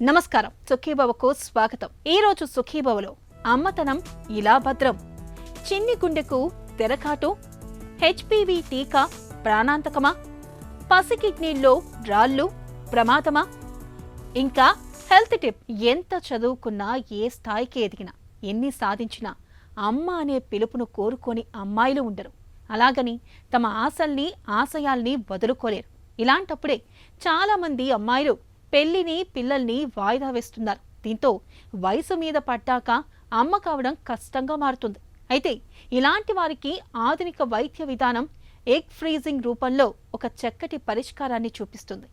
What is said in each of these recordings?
నమస్కారం, సుఖీభవకు స్వాగతం. ఈ రోజు సుఖీభవలో అమ్మతనం ఇలా భద్రం, చిన్ని గుండెకు తెరకాటు, హెచ్పివి టీకా ప్రాణాంతకమా, పసి కిడ్నీల్లో రాళ్ళు ప్రమాదమా, ఇంకా హెల్త్ టిప్. ఎంత చదువుకున్నా, ఏ స్థాయికి ఎదిగినా, ఎన్ని సాధించినా అమ్మ అనే పిలుపును కోరుకొని అమ్మాయిలు ఉండరు. అలాగని తమ ఆశల్ని ఆశయాల్ని వదులుకోలేరు. ఇలాంటప్పుడే చాలామంది అమ్మాయిలు పెళ్లిని పిల్లల్ని వాయిదా వేస్తున్నారు. దీంతో వయసు మీద పడ్డాక అమ్మ కావడం కష్టంగా మారుతుంది. అయితే ఇలాంటి వారికి ఆధునిక వైద్య విధానం ఎగ్ ఫ్రీజింగ్ రూపంలో ఒక చక్కటి పరిష్కారాన్ని చూపిస్తుంది.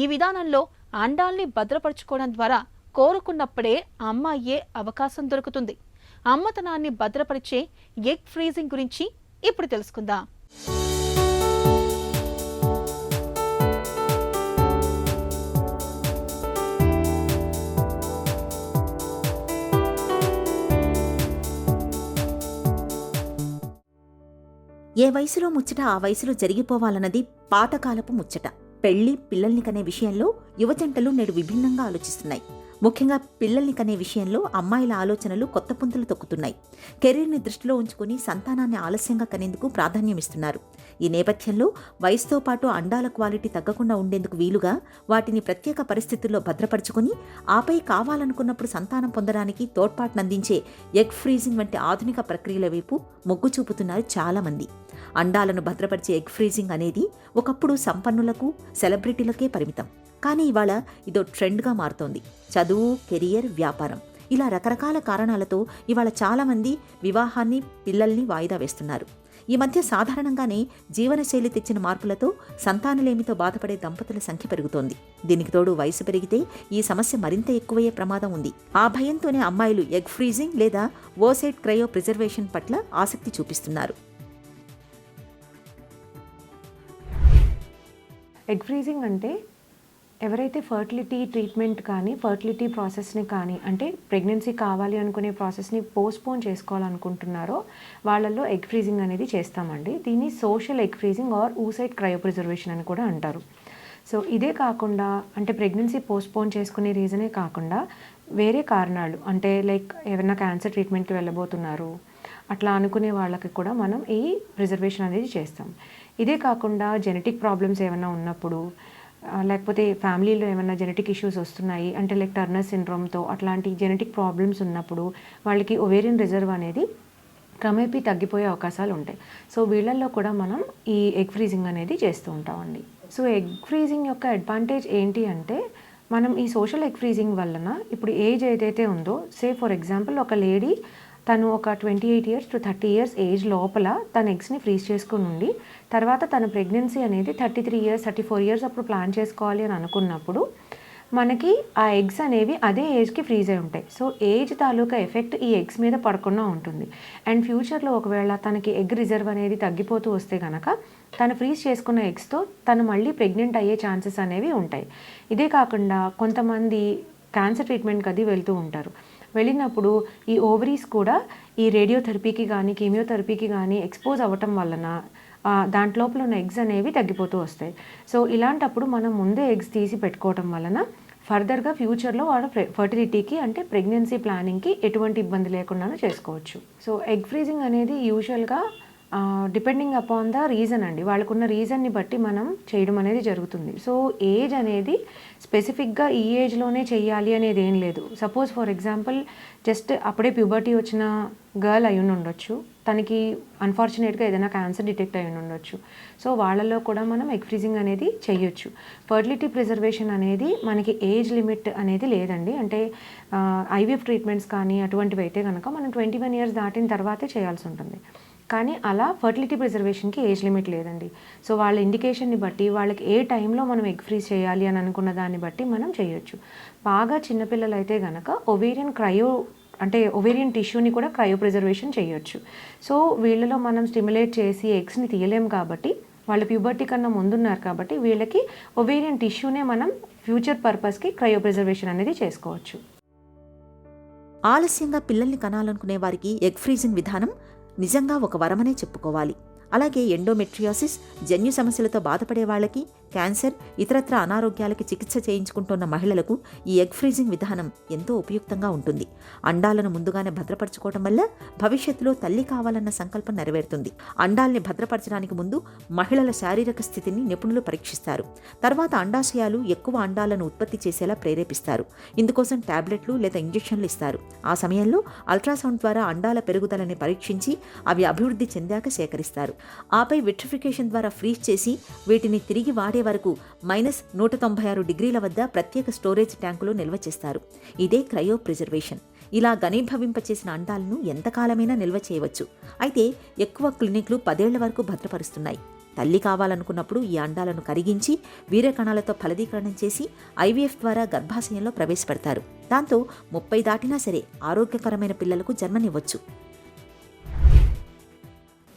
ఈ విధానంలో అండాల్ని భద్రపరచుకోవడం ద్వారా కోరుకున్నప్పుడే అమ్మ అయ్యే అవకాశం దొరుకుతుంది. అమ్మతనాన్ని భద్రపరిచే ఎగ్ ఫ్రీజింగ్ గురించి ఇప్పుడు తెలుసుకుందాం. ఏ వయసులో ముచ్చట ఆ వయసులో జరిగిపోవాలన్నది పాతకాలపు ముచ్చట. పెళ్లి పిల్లల్ని కనే విషయంలో యువజంటలు నేడు విభిన్నంగా ఆలోచిస్తున్నాయి. ముఖ్యంగా పిల్లల్ని కనే విషయంలో అమ్మాయిల ఆలోచనలు కొత్త పుంతలు తొక్కుతున్నాయి. కెరీర్ని దృష్టిలో ఉంచుకుని సంతానాన్ని ఆలస్యంగా కనేందుకు ప్రాధాన్యమిస్తున్నారు. ఈ నేపథ్యంలో వయసుతో పాటు అండాల క్వాలిటీ తగ్గకుండా ఉండేందుకు వీలుగా వాటిని ప్రత్యేక పరిస్థితుల్లో భద్రపరుచుకుని ఆపై కావాలనుకున్నప్పుడు సంతానం పొందడానికి తోడ్పాటునందించే ఎగ్ ఫ్రీజింగ్ వంటి ఆధునిక ప్రక్రియల వైపు మొగ్గు చూపుతున్నారు చాలామంది. అండాలను భద్రపరిచే ఎగ్ ఫ్రీజింగ్ అనేది ఒకప్పుడు సంపన్నులకు, సెలబ్రిటీలకే పరిమితం. కానీ ఇవాళ ఇదో ట్రెండ్గా మారుతోంది. చదువు, కెరియర్, వ్యాపారం ఇలా రకరకాల కారణాలతో ఇవాళ చాలామంది వివాహాన్ని, పిల్లల్ని వాయిదా వేస్తున్నారు. ఈ మధ్య సాధారణంగానే జీవనశైలి తెచ్చిన మార్పులతో సంతానలేమితో బాధపడే దంపతుల సంఖ్య పెరుగుతోంది. దీనికి తోడు వయసు పెరిగితే ఈ సమస్య మరింత ఎక్కువయ్యే ప్రమాదం ఉంది. ఆ భయంతోనే అమ్మాయిలు ఎగ్ ఫ్రీజింగ్ లేదా ఓసైడ్ క్రయో ప్రిజర్వేషన్ పట్ల ఆసక్తి చూపిస్తున్నారు. ఎగ్ ఫ్రీజింగ్ అంటే ఎవరైతే ఫర్టిలిటీ ట్రీట్మెంట్ కానీ ఫర్టిలిటీ ప్రాసెస్ని కానీ అంటే ప్రెగ్నెన్సీ కావాలి అనుకునే ప్రాసెస్ని పోస్ట్పోన్ చేసుకోవాలనుకుంటున్నారో వాళ్ళల్లో ఎగ్ ఫ్రీజింగ్ అనేది చేస్తామండి. దీన్ని social egg freezing or oocyte cryopreservation అని కూడా అంటారు. సో ఇదే కాకుండా అంటే ప్రెగ్నెన్సీ పోస్ట్పోన్ చేసుకునే రీజనే కాకుండా వేరే కారణాలు అంటే లైక్ ఏమైనా క్యాన్సర్ ట్రీట్మెంట్కి వెళ్ళబోతున్నారు అట్లా అనుకునే వాళ్ళకి కూడా మనం ఈ ప్రిజర్వేషన్ అనేది చేస్తాం. ఇదే కాకుండా జెనెటిక్ ప్రాబ్లమ్స్ ఏమైనా ఉన్నప్పుడు లేకపోతే ఫ్యామిలీలో ఏమైనా జెనెటిక్ ఇష్యూస్ వస్తున్నాయి అంటే లైక్ టర్నర్ సిండ్రోమ్తో అట్లాంటి జెనెటిక్ ప్రాబ్లమ్స్ ఉన్నప్పుడు వాళ్ళకి ఓవేరియన్ రిజర్వ్ అనేది క్రమేపీ తగ్గిపోయే అవకాశాలు ఉంటాయి. సో వీళ్ళల్లో కూడా మనం ఈ ఎగ్ ఫ్రీజింగ్ అనేది చేస్తూ ఉంటామండి. సో ఎగ్ ఫ్రీజింగ్ యొక్క అడ్వాంటేజ్ ఏంటి అంటే మనం ఈ సోషల్ ఎగ్ ఫ్రీజింగ్ వలన ఇప్పుడు ఏజ్ ఏదైతే ఉందో ఫర్ ఎగ్జాంపుల్ ఒక లేడీ తను ఒక 28 years to 30 years ఏజ్ లోపల తన ఎగ్స్ని ఫ్రీజ్ చేసుకుని ఉండి తర్వాత తన ప్రెగ్నెన్సీ అనేది 33 years 34 years అప్పుడు ప్లాన్ చేసుకోవాలి అని అనుకున్నప్పుడు మనకి ఆ ఎగ్స్ అనేవి అదే ఏజ్కి ఫ్రీజ్ అయి ఉంటాయి. సో ఏజ్ తాలూకా ఎఫెక్ట్ ఈ ఎగ్స్ మీద పడకుండా ఉంటుంది. అండ్ ఫ్యూచర్లో ఒకవేళ తనకి ఎగ్ రిజర్వ్ అనేది తగ్గిపోతూ వస్తే కనుక తను ఫ్రీజ్ చేసుకున్న ఎగ్స్తో తను మళ్ళీ ప్రెగ్నెంట్ అయ్యే ఛాన్సెస్ అనేవి ఉంటాయి. ఇదే కాకుండా కొంతమంది క్యాన్సర్ ట్రీట్మెంట్కి అది వెళ్తూ ఉంటారు. వెళ్ళినప్పుడు ఈ ఓవరీస్ కూడా ఈ రేడియోథెరపీకి కానీ కీమియోథెరపీకి కానీ ఎక్స్పోజ్ అవ్వటం వలన దాంట్లోపల ఉన్న ఎగ్స్ అనేవి తగ్గిపోతూ వస్తాయి. సో ఇలాంటప్పుడు మనం ముందే ఎగ్స్ తీసి పెట్టుకోవటం వలన ఫర్దర్గా ఫ్యూచర్లో వాళ్ళ ఫర్టిలిటీకి అంటే ప్రెగ్నెన్సీ ప్లానింగ్కి ఎటువంటి ఇబ్బంది లేకుండా చేసుకోవచ్చు. సో ఎగ్ ఫ్రీజింగ్ అనేది యూజువల్గా డిపెండింగ్ అపాన్ ద రీజన్ అండి, వాళ్ళకున్న రీజన్ని బట్టి మనం చేయడం అనేది జరుగుతుంది. సో ఏజ్ అనేది స్పెసిఫిక్గా ఈ ఏజ్లోనే చెయ్యాలి అనేది ఏం లేదు. సపోజ్ ఫర్ ఎగ్జాంపుల్ జస్ట్ అప్పుడే ప్యూబర్టీ వచ్చిన గర్ల్ అయి ఉండొచ్చు, తనకి అన్ఫార్చునేట్గా ఏదైనా క్యాన్సర్ డిటెక్ట్ అయి ఉండొచ్చు. సో వాళ్ళల్లో కూడా మనం ఎగ్ ఫ్రీజింగ్ అనేది చేయొచ్చు. ఫర్టిలిటీ ప్రిజర్వేషన్ అనేది మనకి ఏజ్ లిమిట్ అనేది లేదండి. అంటే ఐవీఎఫ్ ట్రీట్మెంట్స్ కానీ అటువంటివి అయితే కనుక మనం 21 years దాటిన తర్వాతే చేయాల్సి ఉంటుంది. కానీ అలా ఫర్టిలిటీ ప్రిజర్వేషన్కి ఏజ్ లిమిట్ లేదండి. సో వాళ్ళ ఇండికేషన్ని బట్టి వాళ్ళకి ఏ టైంలో మనం ఎగ్ ఫ్రీజ్ చేయాలి అని అనుకున్న దాన్ని బట్టి మనం చేయొచ్చు. బాగా చిన్నపిల్లలు అయితే కనుక ఓవేరియన్ టిష్యూని కూడా క్రయో ప్రిజర్వేషన్ చేయొచ్చు. సో వీళ్ళలో మనం స్టిమ్యులేట్ చేసి ఎగ్స్ని తీయలేం కాబట్టి వాళ్ళు ప్యూబర్టీ కన్నా ముందున్నారు కాబట్టి వీళ్ళకి ఓవేరియన్ టిష్యూనే మనం ఫ్యూచర్ పర్పస్కి క్రయో ప్రిజర్వేషన్ అనేది చేసుకోవచ్చు. ఆలస్యంగా పిల్లల్ని కనాలనుకునే వారికి ఎగ్ ఫ్రీజింగ్ విధానం నిజంగా ఒక వరమనే చెప్పుకోవాలి. అలాగే ఎండోమెట్రియోసిస్, జన్యు సమస్యలతో బాధపడే వాళ్ళకి, క్యాన్సర్, ఇతరత్ర అనారోగ్యాలకి చికిత్స చేయించుకుంటున్న మహిళలకు ఈ ఎగ్ ఫ్రీజింగ్ విధానం ఎంతో ఉపయుక్తంగా ఉంటుంది. అండాలను ముందుగానే భద్రపరచుకోవడం వల్ల భవిష్యత్తులో తల్లి కావాలన్న సంకల్పం నెరవేరుతుంది. అండాల్ని భద్రపరచడానికి ముందు మహిళల శారీరక స్థితిని నిపుణులు పరీక్షిస్తారు. తర్వాత అండాశయాలు ఎక్కువ అండాలను ఉత్పత్తి చేసేలా ప్రేరేపిస్తారు. ఇందుకోసం టాబ్లెట్లు లేదా ఇంజెక్షన్లు ఇస్తారు. ఆ సమయంలో అల్ట్రాసౌండ్ ద్వారా అండాల పెరుగుదలని పరీక్షించి అవి అభివృద్ధి చెందాక సేకరిస్తారు. ఆపై విట్రిఫికేషన్ ద్వారా ఫ్రీజ్ చేసి వీటిని తిరిగి వాడే వరకు -196 డిగ్రీల వద్ద ప్రత్యేక స్టోరేజ్ ట్యాంకులో నిల్వ చేస్తారు. ఇదే క్రయో ప్రిజర్వేషన్. ఇలా ఘనీభవింపచేసిన అండాలను ఎంతకాలమైనా నిల్వ చేయవచ్చు. అయితే ఎక్కువ క్లినిక్లు 10 ఏళ్ల వరకు భద్రపరుస్తున్నాయి. తల్లి కావాలనుకున్నప్పుడు ఈ అండాలను కరిగించి వీర్య కణాలతో ఫలదీకరణం చేసి ఐవీఎఫ్ ద్వారా గర్భాశయంలో ప్రవేశపెడతారు. దాంతో 30 దాటినా సరే ఆరోగ్యకరమైన పిల్లలకు జన్మనివ్వచ్చు.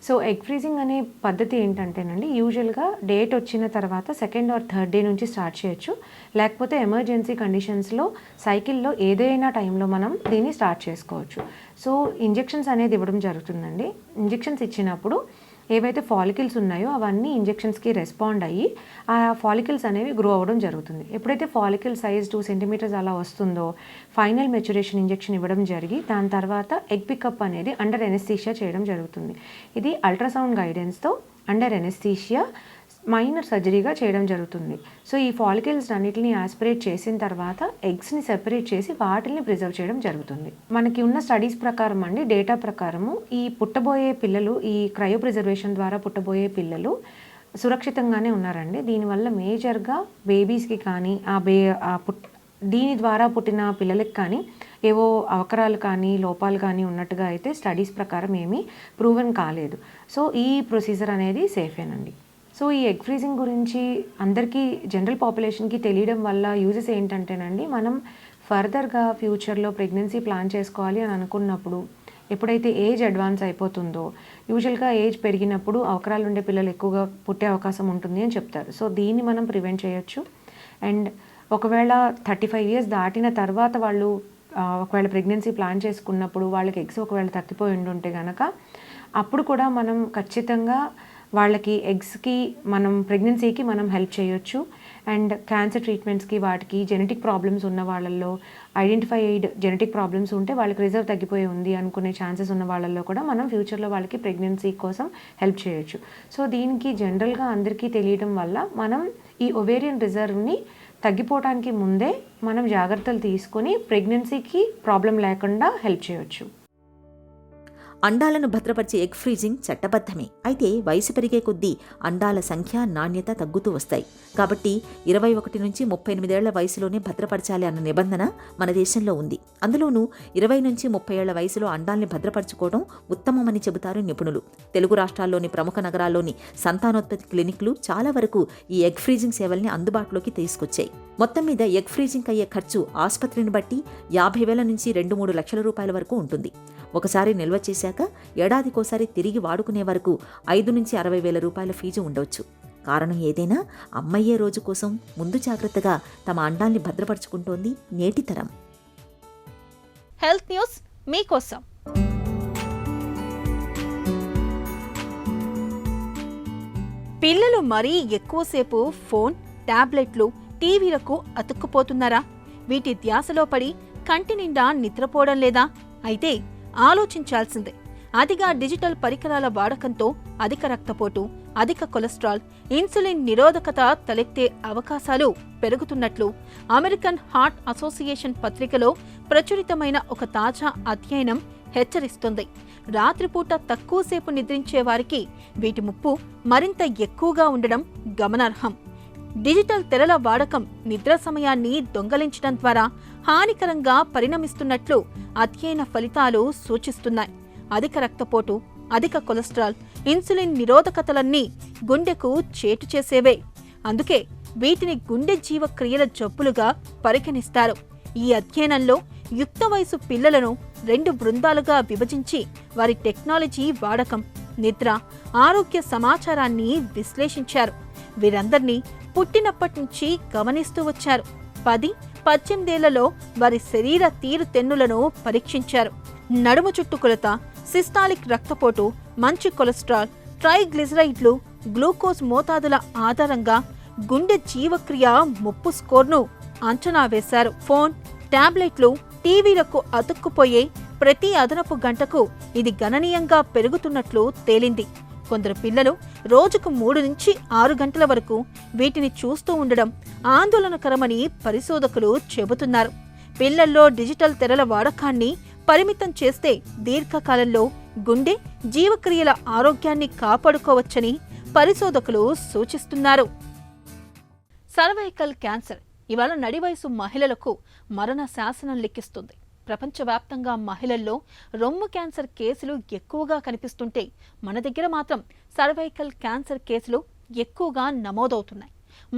సో ఎగ్ ఫ్రీజింగ్ అనే పద్ధతి ఏంటంటేనండి, యూజువల్గా డేట్ వచ్చిన తర్వాత 2nd or 3rd డే నుంచి స్టార్ట్ చేయొచ్చు. లేకపోతే ఎమర్జెన్సీ కండిషన్స్లో సైకిల్లో ఏదైనా టైంలో మనం దీన్ని స్టార్ట్ చేసుకోవచ్చు. సో ఇంజెక్షన్స్ అనేది ఇవ్వడం జరుగుతుందండి. ఇంజెక్షన్స్ ఇచ్చినప్పుడు ఏవైతే ఫాలికల్స్ ఉన్నాయో అవన్నీ ఇంజెక్షన్స్కి రెస్పాండ్ అయ్యి ఆ ఫాలికల్స్ అనేవి గ్రో అవ్వడం జరుగుతుంది. ఎప్పుడైతే ఫాలికల్ సైజ్ 2 సెంటీమీటర్స్ అలా వస్తుందో ఫైనల్ మెచ్యురేషన్ ఇంజెక్షన్ ఇవ్వడం జరిగి దాని తర్వాత ఎగ్ పికప్ అనేది అండర్ ఎనెస్థీషియా చేయడం జరుగుతుంది. ఇది అల్ట్రాసౌండ్ గైడెన్స్తో అండర్ ఎనెస్థీషియా మైనర్ సర్జరీగా చేయడం జరుగుతుంది. సో ఈ ఫాలికల్స్ అన్నిటిని ఆస్పిరేట్ చేసిన తర్వాత ఎగ్స్ని సెపరేట్ చేసి వాటిని ప్రిజర్వ్ చేయడం జరుగుతుంది. మనకి ఉన్న స్టడీస్ ప్రకారం అండి, డేటా ప్రకారము ఈ పుట్టబోయే పిల్లలు, ఈ క్రయో ప్రిజర్వేషన్ ద్వారా పుట్టబోయే పిల్లలు సురక్షితంగానే ఉన్నారండి. దీనివల్ల మేజర్గా బేబీస్కి కానీ దీని ద్వారా పుట్టిన పిల్లలకి కానీ ఏవో అవకరాలు కానీ లోపాలు కానీ ఉన్నట్టుగా అయితే స్టడీస్ ప్రకారం ఏమీ ప్రూవెన్ కాలేదు. సో ఈ ప్రొసీజర్ అనేది సేఫేనండి. సో ఈ ఎగ్ ఫ్రీజింగ్ గురించి అందరికీ జనరల్ పాపులేషన్కి తెలియడం వల్ల యూజెస్ ఏంటంటేనండి, మనం ఫర్దర్గా ఫ్యూచర్లో ప్రెగ్నెన్సీ ప్లాన్ చేసుకోవాలి అని అనుకున్నప్పుడు ఎప్పుడైతే ఏజ్ అడ్వాన్స్ అయిపోతుందో, యూజువల్గా ఏజ్ పెరిగినప్పుడు అవకరాలు ఉండే పిల్లలు ఎక్కువగా పుట్టే అవకాశం ఉంటుంది అని చెప్తారు. సో దీన్ని మనం ప్రివెంట్ చేయొచ్చు. అండ్ ఒకవేళ 35 ఇయర్స్ దాటిన తర్వాత వాళ్ళు ఒకవేళ ప్రెగ్నెన్సీ ప్లాన్ చేసుకున్నప్పుడు వాళ్ళకి ఎగ్స్ ఒకవేళ తగ్గిపోయి ఉంటే కనుక అప్పుడు కూడా మనం ఖచ్చితంగా వాళ్ళకి ఎగ్స్కి మనం ప్రెగ్నెన్సీకి మనం హెల్ప్ చేయొచ్చు. అండ్ క్యాన్సర్ ట్రీట్మెంట్స్కి వాటికి జెనెటిక్ ప్రాబ్లమ్స్ ఉన్న వాళ్ళల్లో ఐడెంటిఫైడ్ జెనెటిక్ ప్రాబ్లమ్స్ ఉంటే వాళ్ళకి రిజర్వ్ తగ్గిపోయి ఉంది అనుకునే ఛాన్సెస్ ఉన్న వాళ్ళల్లో కూడా మనం ఫ్యూచర్లో వాళ్ళకి ప్రెగ్నెన్సీ కోసం హెల్ప్ చేయొచ్చు. సో దీనికి జనరల్గా అందరికీ తెలియడం వల్ల మనం ఈ ఒవేరియన్ రిజర్వ్ని తగ్గిపోవడానికి ముందే మనం జాగ్రత్తలు తీసుకొని ప్రెగ్నెన్సీకి ప్రాబ్లం లేకుండా హెల్ప్ చేయొచ్చు. అండాలను భద్రపరిచే ఎగ్ ఫ్రీజింగ్ చట్టబద్ధమే. అయితే వయసు పెరిగే కొద్దీ అండాల సంఖ్య, నాణ్యత తగ్గుతూ వస్తాయి. కాబట్టి 21 నుంచి 38 ఏళ్ల వయసులోనే భద్రపరచాలి అన్న నిబంధన మన దేశంలో ఉంది. అందులోనూ 20 నుంచి 30 ఏళ్ల వయసులో అండాల్ని భద్రపరచుకోవడం ఉత్తమమని చెబుతారు నిపుణులు. తెలుగు రాష్ట్రాల్లోని ప్రముఖ నగరాల్లోని సంతానోత్పత్తి క్లినిక్లు చాలా వరకు ఈ ఎగ్ ఫ్రీజింగ్ సేవల్ని అందుబాటులోకి తీసుకొచ్చాయి. మొత్తం మీద ఎగ్ ఫ్రీజింగ్ అయ్యే ఖర్చు ఆసుపత్రిని బట్టి 50,000 నుంచి 2-3 లక్షల రూపాయల వరకు ఉంటుంది. ఒకసారి నిల్వ చేశాక ఏడాదికోసారి తిరిగి వాడుకునే వరకు 5 నుంచి 60,000 రూపాయల ఫీజు ఉండవచ్చు. కారణం ఏదైనా అమ్మయ్యే రోజు కోసం ముందు జాగ్రత్తగా తమ అండాల్ని భద్రపరుచుకుంటోంది నేటి తరం. హెల్త్ న్యూస్ మీకోసం. పిల్లలు మరీ ఎక్కువసేపు ఫోన్, టాబ్లెట్లు, టీవీలకు అతుక్కుపోతున్నారా? వీటి ధ్యాసలో పడి కంటి నిండా నిద్రపోవడం లేదా? అయితే ఆలోచించాల్సిందే. అతిగా డిజిటల్ పరికరాల వాడకంతో అధిక రక్తపోటు, అధిక కొలెస్ట్రాల్, ఇన్సులిన్ నిరోధకత తలెత్తే అవకాశాలు పెరుగుతున్నట్లు అమెరికన్ హార్ట్ అసోసియేషన్ పత్రికలో ప్రచురితమైన ఒక తాజా అధ్యయనం హెచ్చరిస్తుంది. రాత్రిపూట తక్కువసేపు నిద్రించే వారికి వీటి ముప్పు మరింత ఎక్కువగా ఉండడం గమనార్హం. డిజిటల్ తెరల వాడకం నిద్ర సమయాన్ని దొంగలించడం ద్వారా హానికరంగా పరిణమిస్తున్నట్లు అధ్యయన ఫలితాలు సూచిస్తున్నాయి. అధిక రక్తపోటు, అధిక కొలెస్ట్రాల్, ఇన్సులిన్ నిరోధకతలన్నీ గుండెకు చేటు చేసేవే. అందుకే వీటిని గుండె జీవక్రియల జబ్బులుగా పరిగణిస్తారు. ఈ అధ్యయనంలో యుక్త వయసు పిల్లలను 2 బృందాలుగా విభజించి వారి టెక్నాలజీ వాడకం, నిద్ర, ఆరోగ్య సమాచారాన్ని విశ్లేషించారు. వీరందర్నీ పుట్టినప్పటి నుంచి గమనిస్తూ వచ్చారు. 10-18 ఏళ్లలో వారి శరీర తీరుతెన్నులను పరీక్షించారు. నడుము చుట్టుకొలత, సిస్టాలిక్ రక్తపోటు, మంచి కొలెస్ట్రాల్, ట్రైగ్లిజరైడ్లు, గ్లూకోజ్ మోతాదుల ఆధారంగా గుండె జీవక్రియ ముప్పు స్కోర్ను అంచనా వేశారు. ఫోన్, టాబ్లెట్లు, టీవీలకు అతుక్కుపోయే ప్రతి అదనపు గంటకు ఇది గణనీయంగా పెరుగుతున్నట్లు తేలింది. కొందరు పిల్లలు రోజుకు 3 నుంచి 6 గంటల వరకు వీటిని చూస్తూ ఉండడం ఆందోళనకరమని పరిశోధకులు చెబుతున్నారు. పిల్లల్లో డిజిటల్ తెరల వాడకాన్ని పరిమితం చేస్తే దీర్ఘకాలంలో గుండె, జీవక్రియల ఆరోగ్యాన్ని కాపాడుకోవచ్చని పరిశోధకులు సూచిస్తున్నారు. సర్వైకల్ క్యాన్సర్ ఇవాళ నడివయసు మహిళలకు మరణ శాసనం లెక్కిస్తుంది. ప్రపంచవ్యాప్తంగా మహిళల్లో రొమ్ము క్యాన్సర్ కేసులు ఎక్కువగా కనిపిస్తుంటే మన దగ్గర మాత్రం సర్వైకల్ క్యాన్సర్ కేసులు ఎక్కువగా నమోదవుతున్నాయి.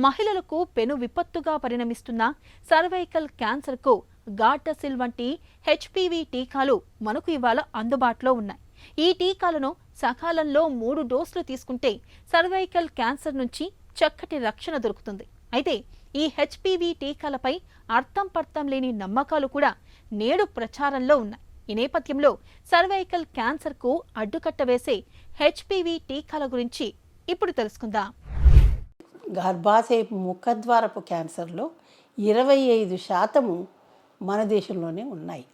మహిళలకు పెను విపత్తుగా పరిణమిస్తున్న సర్వైకల్ క్యాన్సర్కు గార్డాసిల్ వంటి హెచ్పివి టీకాలు మనకు ఇవాళ అందుబాటులో ఉన్నాయి. ఈ టీకాలను సకాలంలో 3 డోసులు తీసుకుంటే సర్వైకల్ క్యాన్సర్ నుంచి చక్కటి రక్షణ దొరుకుతుంది. అయితే ఈ హెచ్పివి టీకాలపై అర్థం పర్థం లేని నమ్మకాలు కూడా నేడు ప్రచారంలో ఉన్నాయి. ఈ నేపథ్యంలో సర్వైకల్ క్యాన్సర్కు అడ్డుకట్ట వేసే హెచ్పివి టీకాల గురించి ఇప్పుడు తెలుసుకుందాం. గర్భాశయ ముఖద్వారపు క్యాన్సర్లో 25% మన దేశంలోనే ఉన్నాయి.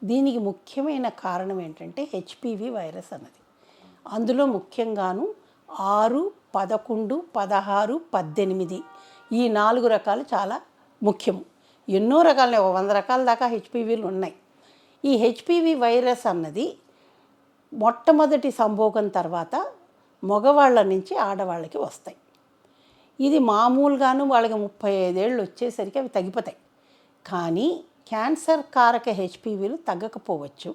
దీనికి ముఖ్యమైన కారణం ఏంటంటే హెచ్పివి వైరస్ అన్నది. అందులో ముఖ్యంగాను 6, 11, 16, 18 ఈ 4 రకాలు చాలా ముఖ్యము. ఎన్నో రకాలనే 100 రకాల దాకా హెచ్పివిలు ఉన్నాయి. ఈ హెచ్పివి వైరస్ అన్నది మొట్టమొదటి సంభోగం తర్వాత మగవాళ్ళ నుంచి ఆడవాళ్ళకి వస్తాయి. ఇది మామూలుగాను వాళ్ళకి 35 ఏళ్ళు వచ్చేసరికి అవి తగ్గిపోతాయి. కానీ క్యాన్సర్ కారక హెచ్పివిలు తగ్గకపోవచ్చు.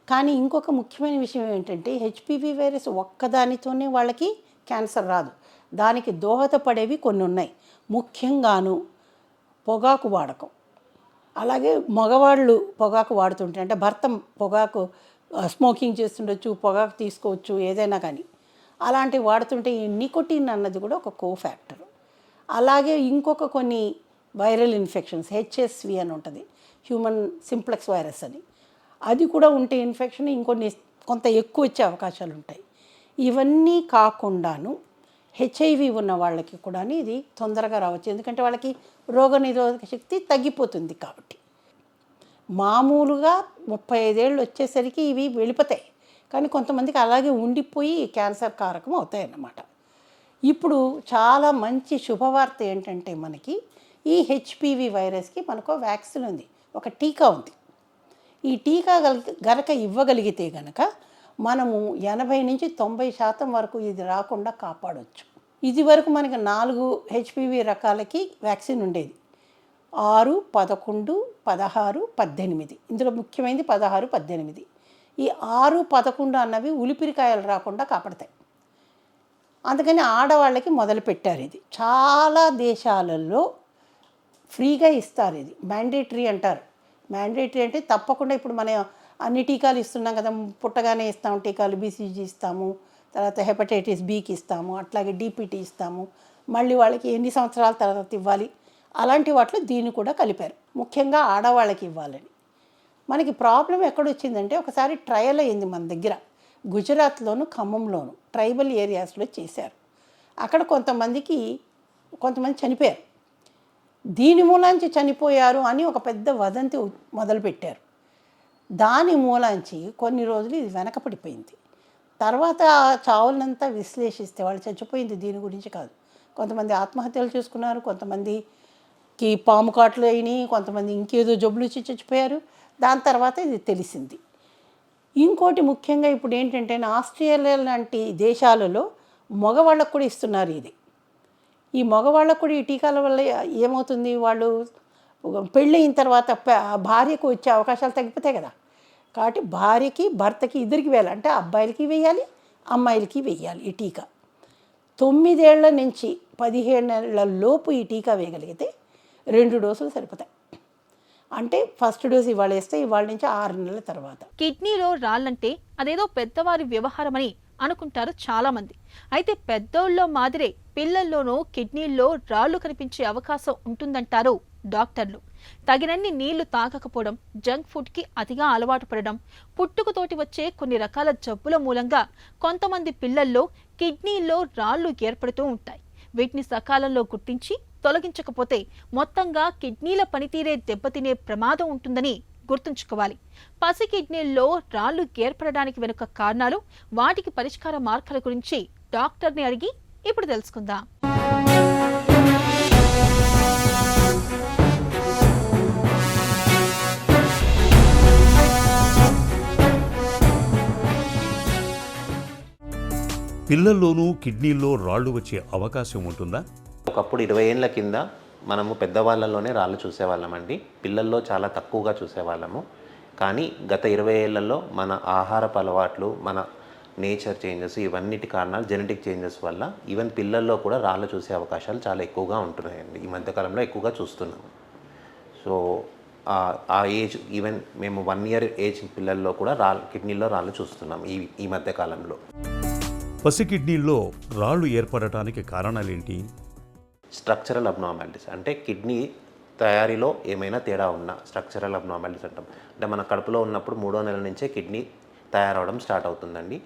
కానీ ఇంకొక ముఖ్యమైన విషయం ఏంటంటే హెచ్పివి వైరస్ ఒక్కదానితోనే వాళ్ళకి క్యాన్సర్ రాదు. దానికి దోహదపడేవి కొన్ని ఉన్నాయి. ముఖ్యంగాను పొగాకు వాడకం. అలాగే మగవాళ్ళు పొగాకు వాడుతుంటే అంటే భర్త పొగాకు స్మోకింగ్ చేస్తుండొచ్చు, పొగాకు తీసుకోవచ్చు, ఏదైనా కానీ అలాంటివి వాడుతుంటే ఈ నికోటిన్ అన్నది కూడా ఒక కోఫ్యాక్టర్. అలాగే ఇంకొక కొన్ని వైరల్ ఇన్ఫెక్షన్స్ హెచ్ఎస్వి అని ఉంటుంది, హ్యూమన్ సింప్లెక్స్ వైరస్ అని, అది కూడా ఉంటే ఇన్ఫెక్షన్ కొంత ఎక్కువ వచ్చే అవకాశాలు ఉంటాయి. ఇవన్నీ కాకుండాను హెచ్ఐవి ఉన్న వాళ్ళకి కూడా ఇది తొందరగా రావచ్చు. ఎందుకంటే వాళ్ళకి రోగనిరోధక శక్తి తగ్గిపోతుంది కాబట్టి. మామూలుగా 35 ఏళ్ళు వచ్చేసరికి ఇవి వెళ్ళిపోతాయి. కానీ కొంతమందికి అలాగే ఉండిపోయి క్యాన్సర్ కారకం అవుతాయి అన్నమాట. ఇప్పుడు చాలా మంచి శుభవార్త ఏంటంటే మనకి ఈ హెచ్పివి వైరస్కి మనకు వ్యాక్సిన్ ఉంది, ఒక టీకా ఉంది. ఈ టీకా గనక ఇవ్వగలిగితే గనక మనము 80 నుంచి 90% వరకు ఇది రాకుండా కాపాడవచ్చు. ఇది వరకు మనకి 4 హెచ్పివి రకాలకి వ్యాక్సిన్ ఉండేది, 6, 11, 16, 18. ఇందులో ముఖ్యమైనది 16, 18. ఈ 6, 11 అన్నవి ఉలిపిరికాయలు రాకుండా కాపాడతాయి. అందుకని ఆడవాళ్ళకి మొదలుపెట్టారు. ఇది చాలా దేశాలలో ఫ్రీగా ఇస్తారు. ఇది మ్యాండేటరీ అంటారు. మ్యాండేటరీ అంటే తప్పకుండా ఇప్పుడు మనం అన్ని టీకాలు ఇస్తున్నాం కదా, పుట్టగానే ఇస్తాము టీకాలు, బీసీజీ ఇస్తాము, తర్వాత హెపటైటిస్ బికి ఇస్తాము, అట్లాగే డిపిటీ ఇస్తాము, మళ్ళీ వాళ్ళకి ఎన్ని సంవత్సరాల తర్వాత ఇవ్వాలి, అలాంటి వాటిలో దీన్ని కూడా కలిపారు. ముఖ్యంగా ఆడవాళ్ళకి ఇవ్వాలని. మనకి ప్రాబ్లం ఎక్కడొచ్చిందంటే ఒకసారి ట్రయల్ అయింది మన దగ్గర, గుజరాత్లోను ఖమ్మంలోను ట్రైబల్ ఏరియాస్లో చేశారు. అక్కడ కొంతమంది చనిపోయారు. దీని మూలాంచి చనిపోయారు అని ఒక పెద్ద వదంతి మొదలుపెట్టారు. దాని మూలాంచి కొన్ని రోజులు ఇది వెనకపడిపోయింది. తర్వాత ఆ చావులంతా విశ్లేషిస్తే వాళ్ళు చచ్చిపోయింది దీని గురించి కాదు. కొంతమంది ఆత్మహత్యలు చేసుకున్నారు, కొంతమందికి పాము కాట్లు అయినాయి, కొంతమంది ఇంకేదో జబ్బులు వచ్చి చచ్చిపోయారు. దాని తర్వాత ఇది తెలిసింది. ఇంకోటి ముఖ్యంగా ఇప్పుడు ఏంటంటే ఆస్ట్రేలియా లాంటి దేశాలలో మగవాళ్ళకు కూడా ఇస్తున్నారు ఇది. ఈ మగవాళ్ళకు కూడా ఈ టీకాల వల్ల ఏమవుతుంది, వాళ్ళు పెళ్ళయిన తర్వాత భార్యకు వచ్చే అవకాశాలు తగ్గిపోతాయి కదా. కాబట్టి భార్యకి భర్తకి ఇద్దరికి వేయాలి, అంటే అబ్బాయిలకి వేయాలి, అమ్మాయిలకి వేయాలి ఈ టీకా. 9 ఏళ్ల నుంచి 17 ఏళ్ల లోపు ఈ టీకా వేయగలిగితే 2 డోసులు సరిపోతాయి. అంటే ఫస్ట్ డోసు ఇవాళ వేస్తే ఇవాళ నుంచి 6 నెలల తర్వాత. కిడ్నీలో రాళ్ళంటే అదేదో పెద్దవారి వ్యవహారమని అనుకుంటారు చాలా మంది. అయితే పెద్దోళ్ళలో మాదిరే పిల్లల్లోనూ కిడ్నీల్లో రాళ్లు కనిపించే అవకాశం ఉంటుందంటారు డాక్టర్లు. తగినన్ని నీళ్లు తాగకపోవడం, జంక్ ఫుడ్కి అతిగా అలవాటు పడడం, పుట్టుకతోటి వచ్చే కొన్ని రకాల జబ్బుల మూలంగా కొంతమంది పిల్లల్లో కిడ్నీల్లో రాళ్లు ఏర్పడుతూ ఉంటాయి. వీటిని సకాలంలో గుర్తించి తొలగించకపోతే మొత్తంగా కిడ్నీల పనితీరే దెబ్బతినే ప్రమాదం ఉంటుందని గుర్తుంచుకోవాలి. పసి కిడ్నీల్లో రాళ్లు ఏర్పడడానికి వెనుక కారణాలు, వాటికి పరిష్కార మార్గాల గురించి డాక్టర్ని అడిగి ఇప్పుడు తెలుసుకుందాం. పిల్లల్లోనూ కిడ్నీల్లో రాళ్లు వచ్చే అవకాశం ఉంటుందా? ఒకప్పుడు 20 ఏళ్ల కింద మనము పెద్దవాళ్ళలోనే రాళ్ళు చూసేవాళ్ళమండి. పిల్లల్లో చాలా తక్కువగా చూసేవాళ్ళము. కానీ గత 20 ఏళ్లలో మన ఆహారపు అలవాట్లు, మన నేచర్ చేంజెస్, ఇవన్నిటి కారణాలు జెనెటిక్ చేంజెస్ వల్ల ఈవెన్ పిల్లల్లో కూడా రాళ్ళు చూసే అవకాశాలు చాలా ఎక్కువగా ఉంటున్నాయండి. ఈ మధ్యకాలంలో ఎక్కువగా చూస్తున్నాము. సో ఆ ఏజ్, ఈవెన్ మేము 1 year ఏజ్ పిల్లల్లో కూడా కిడ్నీలో రాళ్ళు చూస్తున్నాం ఈ మధ్యకాలంలో. పసి కిడ్నీల్లో రాళ్లు ఏర్పడటానికి కారణాలేంటి? స్ట్రక్చరల్ అబ్నార్మాలిటీస్ అంటే కిడ్నీ తయారీలో ఏమైనా తేడా ఉన్నా స్ట్రక్చరల్ అబ్నార్మాలిటీస్ అంటాం. అంటే మన కడుపులో ఉన్నప్పుడు 3వ నెల నుంచే కిడ్నీ తయారవడం స్టార్ట్ అవుతుందండి.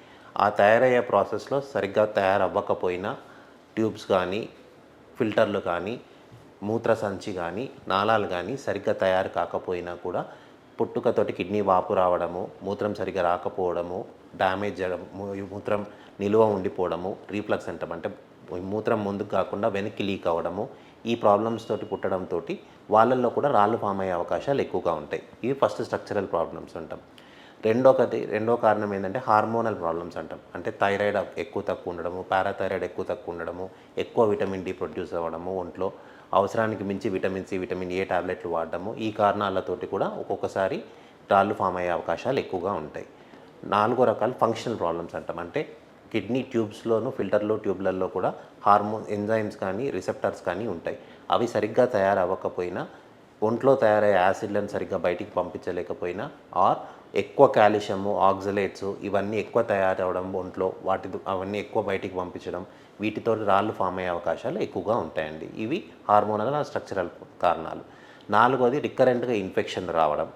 ఆ తయారయ్యే ప్రాసెస్లో సరిగ్గా తయారవ్వకపోయినా ట్యూబ్స్ కానీ, ఫిల్టర్లు కానీ, మూత్ర సంచి కానీ, నాళాలు కానీ సరిగ్గా తయారు కాకపోయినా కూడా పుట్టుకతోటి కిడ్నీ వాపు రావడము, మూత్రం సరిగ్గా రాకపోవడము, డ్యామేజ్ చేయడము, మూత్రం నిలువ ఉండిపోవడము, రీఫ్లక్స్ అంటాం. అంటే మూత్రం ముందుకు కాకుండా వెనక్కి లీక్ అవ్వడము, ఈ ప్రాబ్లమ్స్ తోటి పుట్టడంతో వాళ్ళల్లో కూడా రాళ్ళు ఫామ్ అయ్యే అవకాశాలు ఎక్కువగా ఉంటాయి. ఇవి ఫస్ట్ స్ట్రక్చరల్ ప్రాబ్లమ్స్ అంటాం. రెండో కారణం ఏంటంటే హార్మోనల్ ప్రాబ్లమ్స్ అంటాం. అంటే థైరాయిడ్ ఎక్కువ తక్కువ ఉండడము, పారాథైరాయిడ్ ఎక్కువ తక్కువ ఉండడము, ఎక్కువ విటమిన్ డి ప్రొడ్యూస్ అవ్వడము, ఒంట్లో అవసరానికి మించి విటమిన్ సి, విటమిన్ ఏ టాబ్లెట్లు వాడడము, ఈ కారణాలతోటి కూడా ఒక్కొక్కసారి రాళ్ళు ఫామ్ అయ్యే అవకాశాలు ఎక్కువగా ఉంటాయి. 4వ రకాలు ఫంక్షనల్ ప్రాబ్లమ్స్ అంటాం. అంటే కిడ్నీ ట్యూబ్స్లోను, ఫిల్టర్లు, ట్యూబ్లలో కూడా హార్మోన్ ఎంజైమ్స్ కానీ, రిసెప్టర్స్ కానీ ఉంటాయి. అవి సరిగ్గా తయారవ్వకపోయినా, ఒంట్లో తయారయ్యే యాసిడ్లను సరిగ్గా బయటికి పంపించలేకపోయినా, ఆర్ ఎక్కువ కాల్షియము, ఆక్సలేట్స్ ఇవన్నీ ఎక్కువ తయారవడం ఒంట్లో, అవన్నీ ఎక్కువ బయటికి పంపించడం, వీటితో రాళ్ళు ఫామ్ అయ్యే అవకాశాలు ఎక్కువగా ఉంటాయండి. ఇవి హార్మోనల్, స్ట్రక్చరల్ కారణాలు. 4వది రికరెంట్గా ఇన్ఫెక్షన్ రావడం.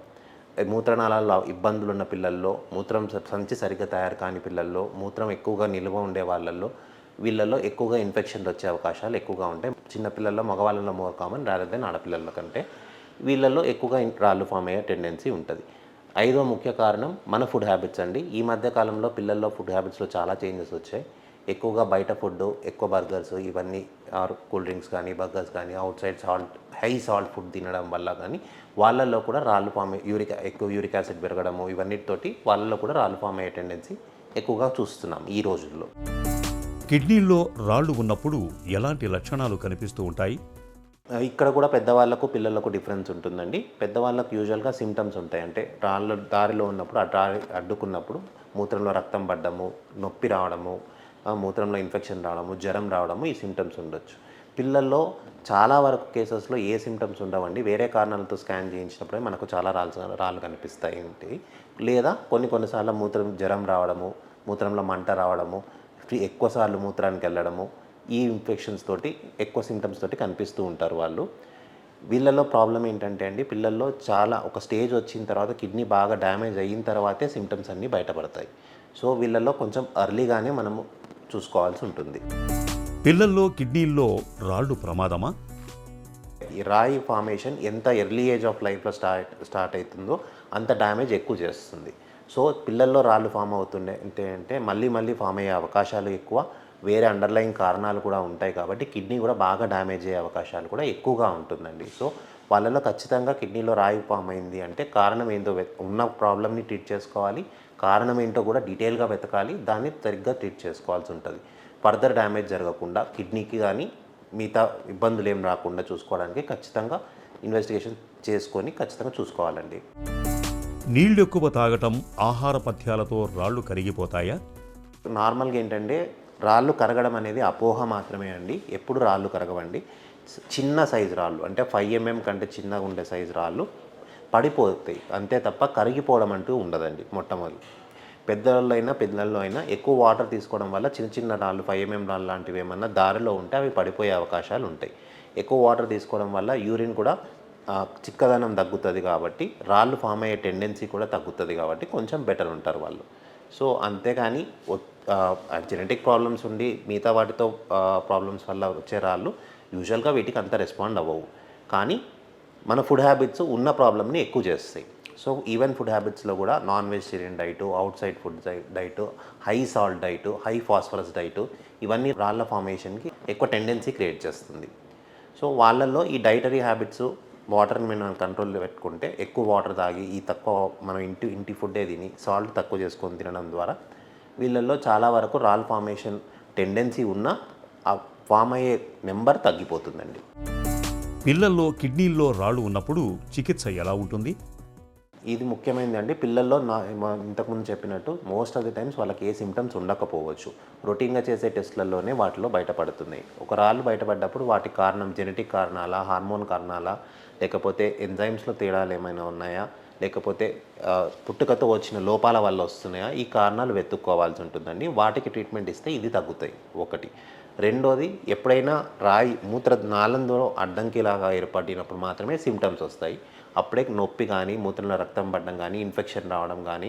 మూత్రనాళాల్లో ఇబ్బందులు ఉన్న పిల్లల్లో, మూత్రం సంచి సరిగ్గా తయారు కాని పిల్లల్లో, మూత్రం ఎక్కువగా నిల్వ ఉండే వాళ్ళల్లో, వీళ్ళల్లో ఎక్కువగా ఇన్ఫెక్షన్లు వచ్చే అవకాశాలు ఎక్కువగా ఉంటాయి. చిన్నపిల్లల్లో, మగవాళ్ళలో మోర్ కామన్ రాదర్ దెన్ ఆడపిల్లల కంటే. వీళ్ళల్లో ఎక్కువగా రాళ్ళు ఫామ్ అయ్యే టెండెన్సీ ఉంటుంది. 5వ ముఖ్య కారణం మన ఫుడ్ హ్యాబిట్స్ అండి. ఈ మధ్యకాలంలో పిల్లల్లో ఫుడ్ హ్యాబిట్స్లో చాలా చేంజెస్ వచ్చాయి. ఎక్కువగా బయట ఫుడ్, ఎక్కువ బర్గర్స్, ఇవన్నీ కూల్ డ్రింక్స్ కానీ, బర్గర్స్ కానీ, out side high salt food తినడం వల్ల కానీ వాళ్ళల్లో కూడా రాళ్ళు ఫామ్ ఎక్కువ యూరిక్ యాసిడ్ పెరగడము, ఇవన్నిటితోటి వాళ్ళల్లో కూడా రాళ్ళు ఫామ్ అయ్యే టెండెన్సీ ఎక్కువగా చూస్తున్నాం ఈ రోజుల్లో. కిడ్నీల్లో రాళ్లు ఉన్నప్పుడు ఎలాంటి లక్షణాలు కనిపిస్తూ ఉంటాయి? ఇక్కడ కూడా పెద్దవాళ్ళకు, పిల్లలకు డిఫరెన్స్ ఉంటుందండి. పెద్దవాళ్ళకు యూజువల్గా సిమ్టమ్స్ ఉంటాయి. అంటే రాళ్ళు దారిలో ఉన్నప్పుడు, అడ్డుకున్నప్పుడు మూత్రంలో రక్తం పడ్డము, నొప్పి రావడము, మూత్రంలో ఇన్ఫెక్షన్ రావడము, జ్వరం రావడము, ఈ సిమ్టమ్స్ ఉండొచ్చు. పిల్లల్లో చాలా వరకు కేసెస్లో ఏ సిమ్టమ్స్ ఉండవండి. వేరే కారణాలతో స్కాన్ చేయించినప్పుడే మనకు చాలా రాళ్ళు కనిపిస్తాయి ఉంటాయి. లేదా కొన్నిసార్లు జ్వరం రావడము, మూత్రంలో మంట రావడము, ఎక్కువసార్లు మూత్రానికి వెళ్ళడము, ఈ ఇన్ఫెక్షన్స్ తోటి ఎక్కువ సిమ్టమ్స్ తోటి కనిపిస్తూ ఉంటారు వాళ్ళు. వీళ్ళల్లో ప్రాబ్లం ఏంటంటే అండి, పిల్లల్లో చాలా ఒక స్టేజ్ వచ్చిన తర్వాత కిడ్నీ బాగా డ్యామేజ్ అయిన తర్వాతే సిమ్టమ్స్ అన్నీ బయటపడతాయి. సో వీళ్ళల్లో కొంచెం ఎర్లీగానే మనము చూసుకోవాల్సి ఉంటుంది. పిల్లల్లో కిడ్నీల్లో రాళ్లు ప్రమాదమా? ఈ రాయి ఫార్మేషన్ ఎంత ఎర్లీ ఏజ్ ఆఫ్ లైఫ్లో స్టార్ట్ అవుతుందో అంత డ్యామేజ్ ఎక్కువ చేస్తుంది. సో పిల్లల్లో రాళ్ళు ఫామ్ అవుతుండే అంటే మళ్ళీ ఫామ్ అయ్యే అవకాశాలు ఎక్కువ. వేరే అండర్లైన్ కారణాలు కూడా ఉంటాయి కాబట్టి కిడ్నీ కూడా బాగా డ్యామేజ్ అయ్యే అవకాశాలు కూడా ఎక్కువగా ఉంటుందండి. సో వాళ్ళలో ఖచ్చితంగా కిడ్నీలో రాయి ఫామ్ అయింది అంటే కారణం ఏంటో ఉన్న ప్రాబ్లమ్ని ట్రీట్ చేసుకోవాలి, కారణం ఏంటో కూడా డీటెయిల్గా వెతకాలి, దాన్ని సరిగ్గా ట్రీట్ చేసుకోవాల్సి ఉంటుంది. ఫర్దర్ డ్యామేజ్ జరగకుండా కిడ్నీకి కానీ మిగతా ఇబ్బందులు ఏం రాకుండా చూసుకోవడానికి ఖచ్చితంగా ఇన్వెస్టిగేషన్ చేసుకొని ఖచ్చితంగా చూసుకోవాలండి. నీళ్ళు ఎక్కువ తాగటం, ఆహార పథ్యాలతో రాళ్ళు కరిగిపోతాయా? నార్మల్గా ఏంటంటే రాళ్ళు కరగడం అనేది అపోహ మాత్రమే అండి. ఎప్పుడు రాళ్ళు కరగవండి. చిన్న సైజు రాళ్ళు అంటే 5 mm కంటే చిన్నగా ఉండే సైజు రాళ్ళు పడిపోతాయి అంతే తప్ప కరిగిపోవడం అంటూ ఉండదండి. మొట్టమొదటి పిల్లల్లో అయినా ఎక్కువ వాటర్ తీసుకోవడం వల్ల చిన్న రాళ్ళు 5 mm రాళ్ళు లాంటివి ఏమన్నా దారిలో ఉంటే అవి పడిపోయే అవకాశాలు ఉంటాయి. ఎక్కువ వాటర్ తీసుకోవడం వల్ల యూరిన్ కూడా చిక్కదనం తగ్గుతుంది కాబట్టి రాళ్ళు ఫామ్ అయ్యే టెండెన్సీ కూడా తగ్గుతుంది కాబట్టి కొంచెం బెటర్ ఉంటారు వాళ్ళు. సో అంతేగాని జెనెటిక్ ప్రాబ్లమ్స్ ఉండి మిగతా వాటితో ప్రాబ్లమ్స్ వల్ల వచ్చే రాళ్ళు యూజువల్గా వీటికి అంత రెస్పాండ్ అవ్వవు. కానీ మన ఫుడ్ హ్యాబిట్స్ ఉన్న ప్రాబ్లమ్ని ఎక్కువ చేస్తాయి. సో ఈవెన్ ఫుడ్ హ్యాబిట్స్లో కూడా non vegetarian diet, out side food diet, high salt diet, high phosphorus diet, ఇవన్నీ రాళ్ళ ఫార్మేషన్కి ఎక్కువ టెండెన్సీ క్రియేట్ చేస్తుంది. సో వాళ్ళల్లో ఈ డైటరీ హ్యాబిట్స్ వాటర్ని మనం కంట్రోల్లో పెట్టుకుంటే, ఎక్కువ వాటర్ తాగి ఈ తక్కువ మనం ఇంటి ఫుడ్డే తిని సాల్ట్ తక్కువ చేసుకొని తినడం ద్వారా వీళ్ళల్లో చాలా వరకు రాల్ ఫార్మేషన్ టెండెన్సీ ఉన్న ఆ ఫామ్ అయ్యే నెంబర్ తగ్గిపోతుందండి. పిల్లల్లో కిడ్నీల్లో రాళ్ళు ఉన్నప్పుడు చికిత్స ఎలా ఉంటుంది? ఇది ముఖ్యమైనదండి. పిల్లల్లో ఇంతకుముందు చెప్పినట్టు మోస్ట్ ఆఫ్ ది టైమ్స్ వాళ్ళకి ఏ సిమ్టమ్స్ ఉండకపోవచ్చు. రొటీన్గా చేసే టెస్ట్లలోనే వాటిలో బయటపడుతున్నాయి. ఒక రాళ్ళు బయటపడ్డప్పుడు వాటి కారణం జెనెటిక్ కారణాలా, హార్మోన్ కారణాలా, లేకపోతే ఎంజైమ్స్లో తేడాలు ఏమైనా ఉన్నాయా, లేకపోతే పుట్టుకతో వచ్చిన లోపాల వల్ల వస్తున్నాయా, ఈ కారణాలు వెతుక్కోవాల్సి ఉంటుందండి. వాటికి ట్రీట్మెంట్ ఇస్తే ఇది తగ్గుతాయి ఒకటి. రెండోది, ఎప్పుడైనా రాయి మూత్రనాళంలో అడ్డంకిలాగా ఏర్పడినప్పుడు మాత్రమే సిమ్టమ్స్ వస్తాయి. అప్పుడే నొప్పి కానీ, మూత్రంలో రక్తం పడడం కానీ, ఇన్ఫెక్షన్ రావడం కానీ,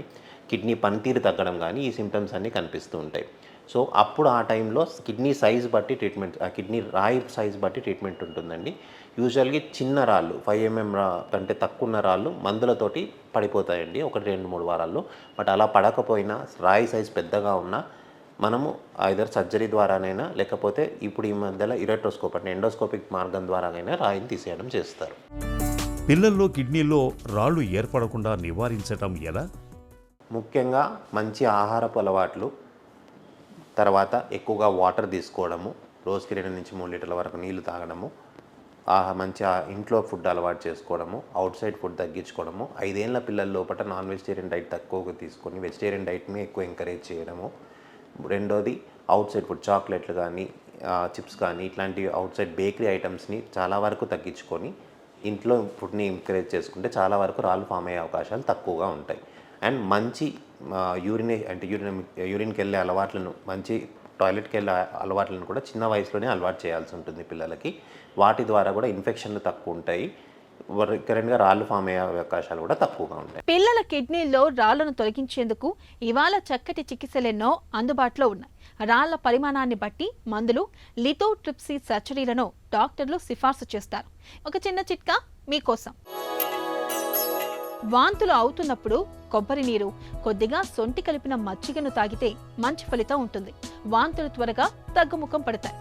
కిడ్నీ పనితీరు తగ్గడం కానీ ఈ సిమ్టమ్స్ అన్నీ కనిపిస్తూ ఉంటాయి. సో అప్పుడు ఆ టైంలో కిడ్నీ సైజ్ బట్టి ట్రీట్మెంట్, ఆ కిడ్నీ రాయి సైజ్ బట్టి ట్రీట్మెంట్ ఉంటుందండి. యూజువల్గా చిన్న రాళ్ళు 5 mm కంటే తక్కువ ఉన్న రాళ్ళు మందులతోటి పడిపోతాయండి 1-2-3 వారాల్లో. బట్ అలా పడకపోయినా రాయి సైజ్ పెద్దగా ఉన్నా మనము ఐదర్ సర్జరీ ద్వారానైనా, లేకపోతే ఇప్పుడు ఈ మధ్యలో ఇరెక్టోస్కోప్ అంటే ఎండోస్కోపిక్ మార్గం ద్వారానైనా రాయిని తీసేయడం చేస్తారు. పిల్లల్లో కిడ్నీలో రాళ్ళు ఏర్పడకుండా నివారించటం ఎలా? ముఖ్యంగా మంచి ఆహారపు అలవాట్లు, తర్వాత ఎక్కువగా వాటర్ తీసుకోవడము, రోజుకి 2-3 లీటర్ల వరకు నీళ్లు తాగడము, మంచి ఇంట్లో ఫుడ్ అలవాటు చేసుకోవడము, అవుట్ సైడ్ ఫుడ్ తగ్గించుకోవడము, 5 ఏళ్ల పిల్లల లోపల నాన్ వెజిటేరియన్ డైట్ తక్కువగా తీసుకొని వెజిటేరియన్ డైట్ని ఎక్కువ ఎంకరేజ్ చేయడము. రెండోది, అవుట్ సైడ్ ఫుడ్ చాక్లెట్లు కానీ, చిప్స్ కానీ, ఇట్లాంటి అవుట్ సైడ్ బేకరీ ఐటమ్స్ని చాలా వరకు తగ్గించుకొని ఇంట్లో ఫుడ్ని ఎంకరేజ్ చేసుకుంటే చాలా వరకు రాళ్ళు ఫామ్ అయ్యే అవకాశాలు తక్కువగా ఉంటాయి. అండ్ మంచి యూరిన్కి వెళ్ళే అలవాట్లను, మంచి టాయిలెట్కి వెళ్ళే అలవాట్లను కూడా చిన్న వయసులోనే అలవాటు చేయాల్సి ఉంటుంది పిల్లలకి. వాటి ద్వారా కూడా ఇన్ఫెక్షన్లు తక్కువ ఉంటాయి. కరెంట్గా రాళ్ళు ఫామ్ అయ్యే అవకాశాలు కూడా తక్కువగా ఉంటాయి. పిల్లల కిడ్నీల్లో రాళ్లను తొలగించేందుకు ఇవాళ చక్కటి చికిత్సలెన్నో అందుబాటులో ఉన్నాయి. రాళ్ల పరిమాణాన్ని బట్టి మందులు, లిథోట్రిప్సీ సర్జరీలను డాక్టర్లు సిఫార్సు చేస్తారు. ఒక చిన్న చిట్కా మీకోసం. వాంతులు అవుతున్నప్పుడు కొబ్బరి నీరు, కొద్దిగా సొంటి కలిపిన మజ్జిగను తాగితే మంచి ఫలితం ఉంటుంది. వాంతులు త్వరగా తగ్గుముఖం పడతాయి.